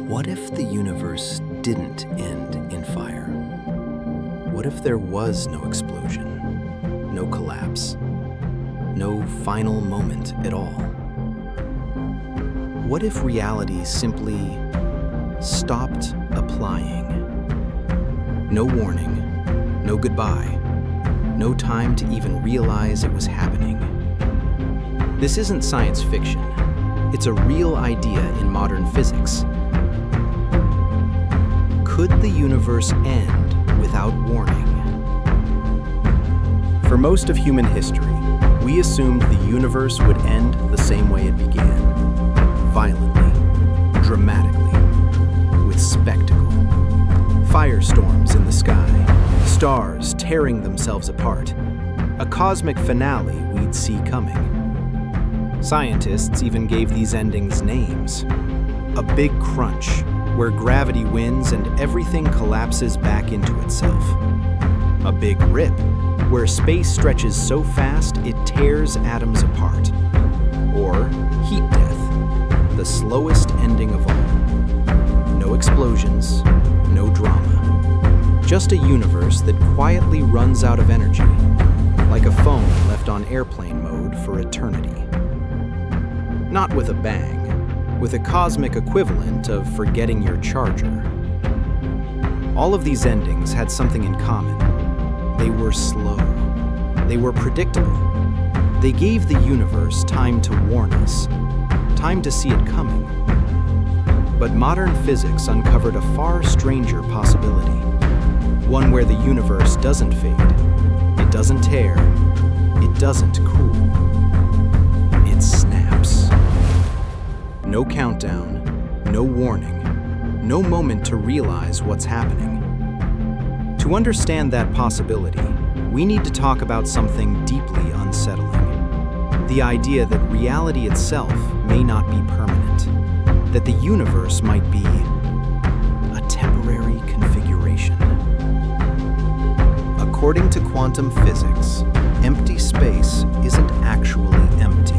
What if the universe didn't end in fire? What if there was no explosion, no collapse, no final moment at all? What if reality simply stopped applying? No warning, no goodbye, no time to even realize it was happening. This isn't science fiction. It's a real idea in modern physics. Could the universe end without warning? For most of human history, we assumed the universe would end the same way it began, violently, dramatically, with spectacle. Firestorms in the sky, stars tearing themselves apart, a cosmic finale we'd see coming. Scientists even gave these endings names. A big crunch, where gravity wins and everything collapses back into itself. A big rip, where space stretches so fast it tears atoms apart. Or heat death, the slowest ending of all. No explosions, no drama. Just a universe that quietly runs out of energy, like a phone left on airplane mode for eternity. Not with a bang, with a cosmic equivalent of forgetting your charger. All of these endings had something in common. They were slow. They were predictable. They gave the universe time to warn us, time to see it coming. But modern physics uncovered a far stranger possibility, one where the universe doesn't fade, it doesn't tear, it doesn't cool. It snaps. No countdown, no warning, no moment to realize what's happening. To understand that possibility, we need to talk about something deeply unsettling. The idea that reality itself may not be permanent, that the universe might be a temporary configuration. According to quantum physics, empty space isn't actually empty.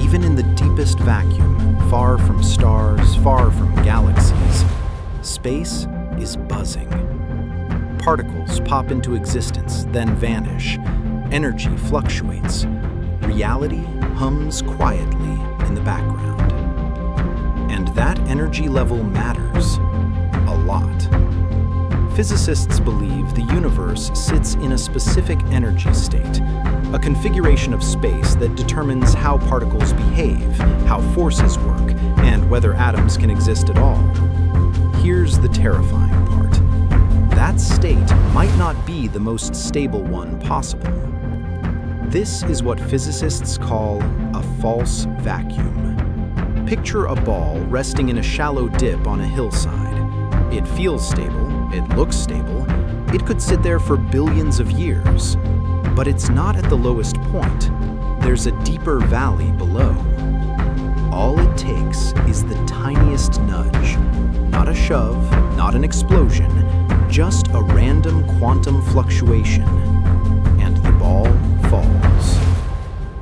Even in the deepest vacuum, far from stars, far from galaxies, space is buzzing. Particles pop into existence, then vanish. Energy fluctuates. Reality hums quietly in the background. And that energy level matters a lot. Physicists believe the universe sits in a specific energy state, a configuration of space that determines how particles behave, how forces work, and whether atoms can exist at all. Here's the terrifying part. That state might not be the most stable one possible. This is what physicists call a false vacuum. Picture a ball resting in a shallow dip on a hillside. It feels stable, it looks stable, it could sit there for billions of years. But it's not at the lowest point. There's a deeper valley below. All it takes is the tiniest nudge. Not a shove, not an explosion, just a random quantum fluctuation. And the ball falls.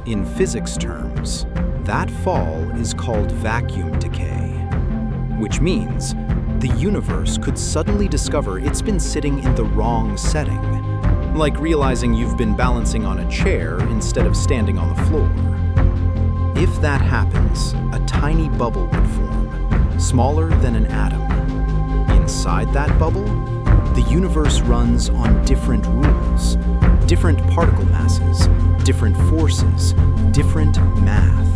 In physics terms, that fall is called vacuum decay, which means the universe could suddenly discover it's been sitting in the wrong setting. Like realizing you've been balancing on a chair instead of standing on the floor. If that happens, a tiny bubble would form, smaller than an atom. Inside that bubble, the universe runs on different rules, different particle masses, different forces, different math.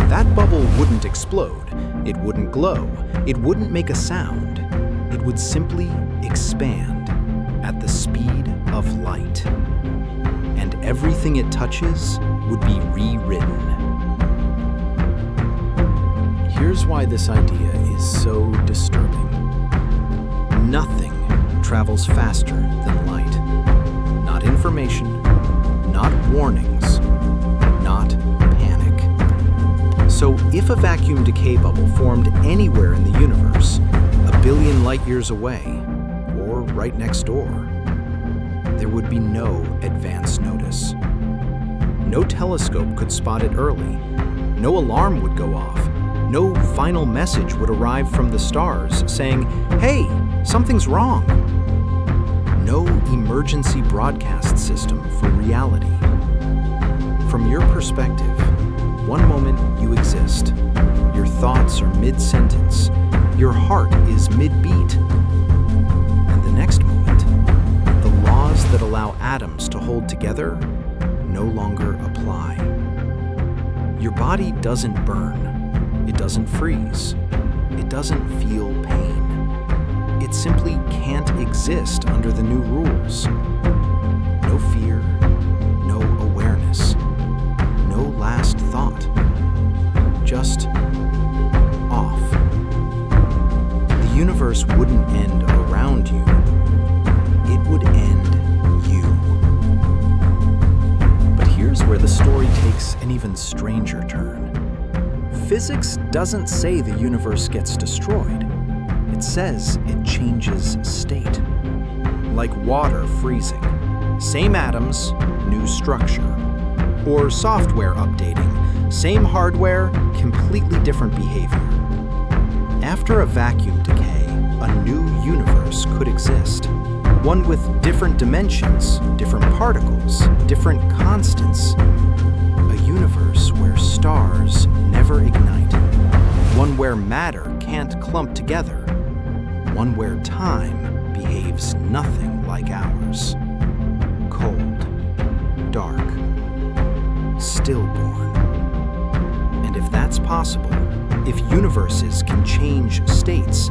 That bubble wouldn't explode, it wouldn't glow, it wouldn't make a sound. It would simply expand at the speed of light. And everything it touches would be rewritten. Here's why this idea is so disturbing. Nothing travels faster than light. Not information, not warnings, not panic. So if a vacuum decay bubble formed anywhere in the universe, a billion light years away, or right next door, there would be no advance notice. No telescope could spot it early. No alarm would go off. No final message would arrive from the stars saying, "Hey, something's wrong." No emergency broadcast system for reality. From your perspective, one moment you exist. Your thoughts are mid-sentence. Your heart is mid-beat. And the next moment, the laws that allow atoms to hold together no longer apply. Your body doesn't burn. It doesn't freeze. It doesn't feel pain. It simply can't exist under the new rules. No fear, no awareness, no last thought. Just off. The universe wouldn't end around you. It would end you. But here's where the story takes an even stranger turn. Physics doesn't say the universe gets destroyed. It says it changes state. Like water freezing. Same atoms, new structure. Or software updating. Same hardware, completely different behavior. After a vacuum decay, a new universe could exist. One with different dimensions, different particles, different constants. A universe where stars never ignite. One where matter can't clump together. One where time behaves nothing like ours. Cold, dark, stillborn. And if that's possible, if universes can change states,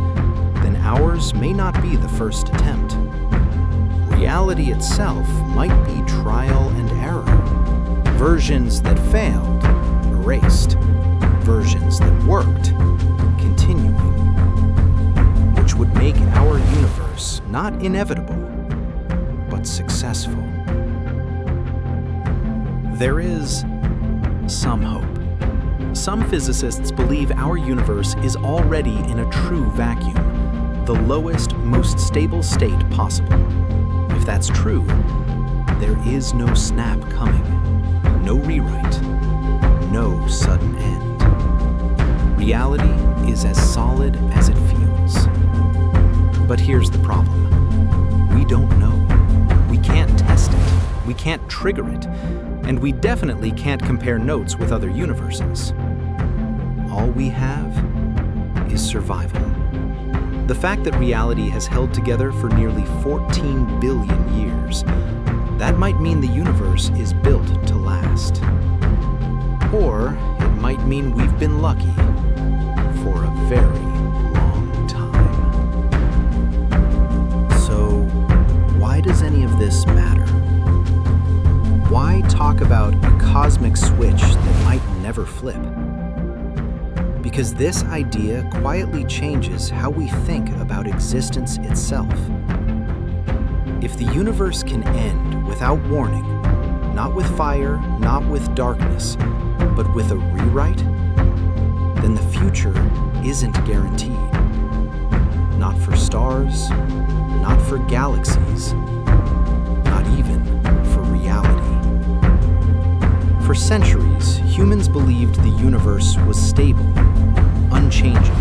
then ours may not be the first attempt. Reality itself might be trial and error. Versions that failed, erased. Versions that worked, continuing. Which would make our universe not inevitable, but successful. There is some hope. Some physicists believe our universe is already in a true vacuum, the lowest, most stable state possible. If that's true, there is no snap coming, no rewrite, no sudden end. Reality is as solid as it feels. But here's the problem. We don't know. We can't test it. We can't trigger it. And we definitely can't compare notes with other universes. All we have is survival. The fact that reality has held together for nearly 14 billion years, that might mean the universe is built to last. Or it might mean we've been lucky for a very long time. So, why does any of this matter? Why talk about a cosmic switch that might never flip? Because this idea quietly changes how we think about existence itself. If the universe can end without warning, not with fire, not with darkness, but with a rewrite, then the future isn't guaranteed. Not for stars, not for galaxies, not even for reality. For centuries, humans believed the universe was stable, unchanging,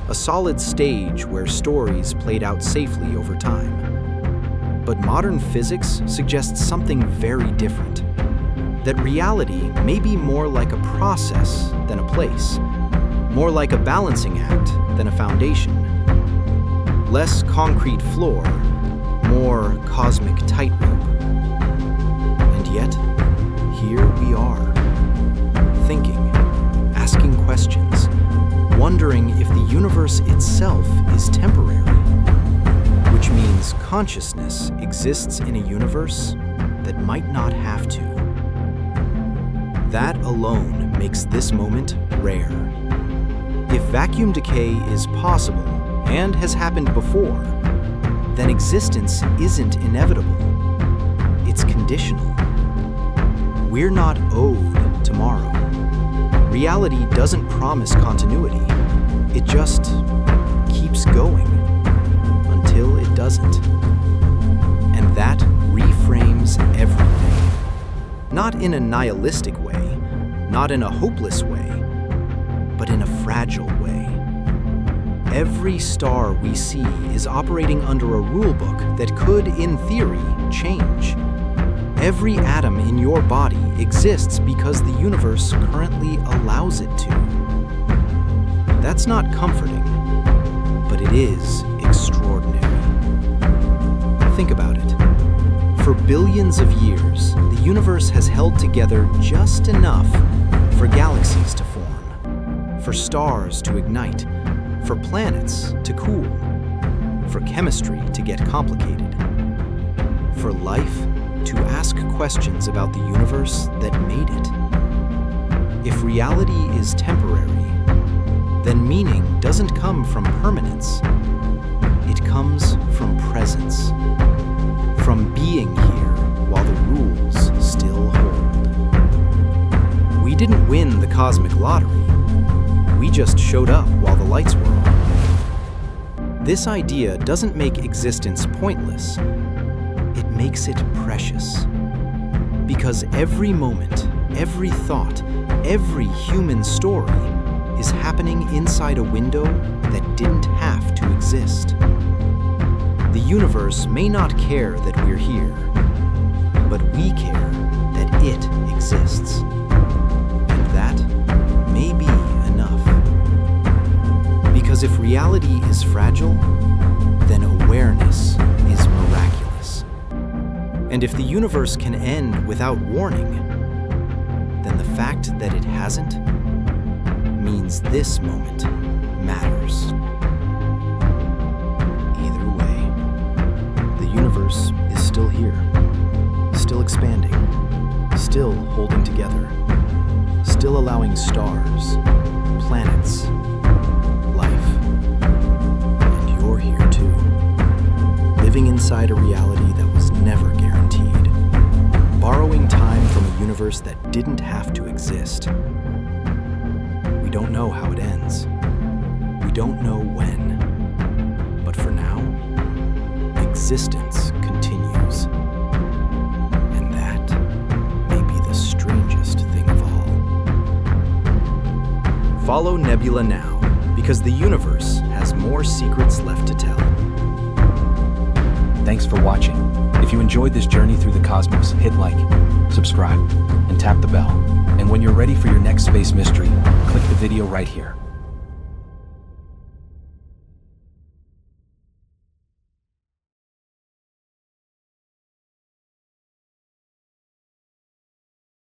a solid stage where stories played out safely over time. But modern physics suggests something very different. That reality may be more like a process than a place, more like a balancing act than a foundation. Less concrete floor, more cosmic tightrope. And yet, here we are, thinking, asking questions, wondering if the universe itself is temporary, which means consciousness exists in a universe that might not have to. That alone makes this moment rare. If vacuum decay is possible and has happened before, then existence isn't inevitable. It's conditional. We're not owed tomorrow. Reality doesn't promise continuity. It just keeps going until it doesn't. And that reframes everything. Not in a nihilistic way, not in a hopeless way, but in a fragile way. Every star we see is operating under a rulebook that could, in theory, change. Every atom in your body exists because the universe currently allows it to. That's not comforting, but it is extraordinary. Think about it. For billions of years, the universe has held together just enough for galaxies to form, for stars to ignite, for planets to cool, for chemistry to get complicated, for life to ask questions about the universe that made it. If reality is temporary, then meaning doesn't come from permanence. It comes from presence, from being here while the rules still hold. We didn't win the cosmic lottery. We just showed up while the lights were on. This idea doesn't make existence pointless. It makes it precious. Because every moment, every thought, every human story is happening inside a window that didn't have to exist. The universe may not care that we're here, but we care that it exists. And that may be enough. Because if reality is fragile, then awareness is miraculous. And if the universe can end without warning, then the fact that it hasn't means this moment matters. Either way, the universe is still here, still expanding, still holding together, still allowing stars, planets, life. And you're here too, living inside a reality that was never guaranteed, borrowing time from a universe that didn't have to exist. We don't know how it ends. We don't know when. But for now, existence continues. And that may be the strangest thing of all. Follow Nebula now, because the universe has more secrets left to tell. Thanks for watching. If you enjoyed this journey through the cosmos, hit like, subscribe, and tap the bell. And when you're ready for your next space mystery, click the video right here.